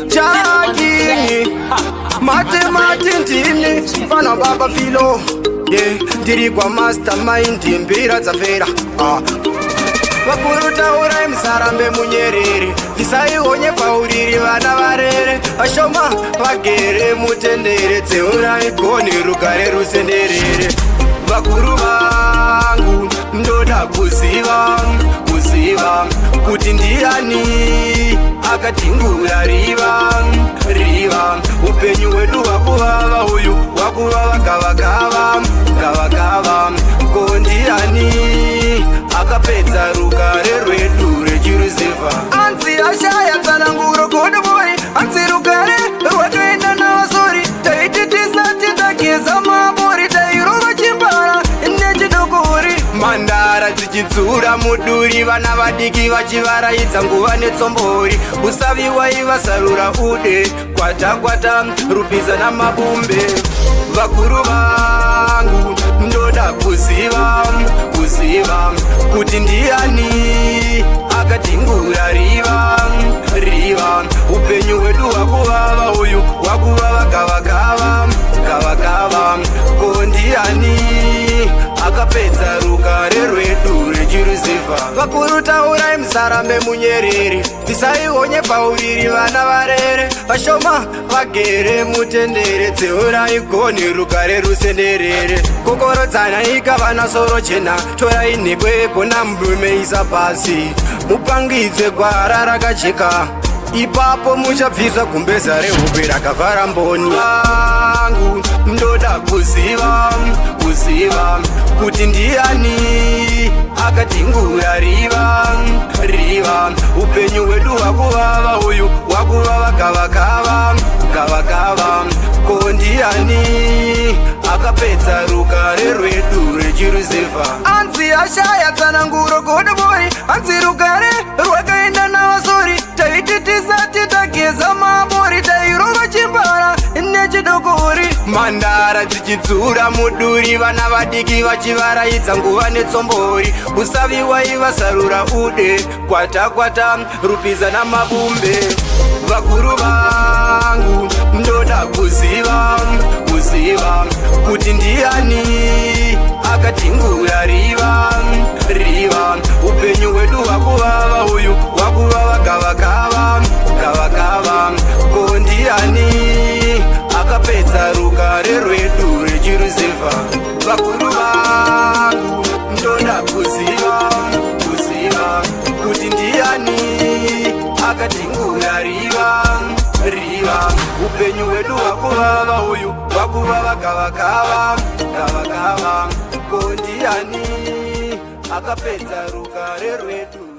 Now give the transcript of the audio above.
Jackie, Mate ndini fana baba filo ndiri kwa mastermind mbira dzafera vakuru taurai musarambe munyerere tisaionye pauriri vana varere vashoma vagere mutendere dzeurai goni rugare rusenderere vakuru vangu ndoda kuziva kuti ndiani akatingura riva upenyu hwedu hwakuvava uyu hwakuvava gavagava ko ndiani akapedza rugare rwedu rwejeruseva anzi ashaya tsananguro godobori anzi rugare rwatoenda navasori taiti tisati tageza mabori tairova chimbara nechidokori mandara dzichidzura muduri vana vadiki vachivaraidza nguva netsombori usaviwai vasarura ude kwata rupiza namabumbe vakuru vangu ndoda kuziva kuti ndiani akatingura riva upenyu hwedu hwakuvava uyu hwakuvava gavagava ko ndiani akapedza rugare rwedu rwejeruseva vakuru taurai musarambe munyerere tisaionye pauriri vana varere vashoma vagere mutendere dzeurai goni rugare rusenderere kokorodzanai kavana soro chena torai nhekwe gona murume isa pasi mupangidze gwara rakacheka ipapo muchabvisa gumbeza rehope rakavhara mboni vangu ndoda kuziva kuti ndiani akatingura riva upenyu hwedu hwakuvava uyu hwakuvava gavagava ko ndiani akapedza rugare rwedu rwejeruseva anzi ashaya tsananguro godobori anzi rugare rwakaenda navasori taiti tisati tageza mabori tairova chimbara nechidokori mandara dzichidzura muduri vana vadiki vachivaraidza nguva netsombori usaviwai vasarura ude kwata rupiza namabumbe vakuru vangu ndoda kuziva kuti ndiani akatingura riva upenyu hwedu hwakuvava uyu hwakuvava gavagava ko ndiani akapedza rugare rwedu rwejeruseva vakuru vangu ndoda kuziva kuti ndiani akatingura riva upenyu hwedu hwakuvava uyu hwakuvava gavagava ko ndiani akapedza rugare rwedu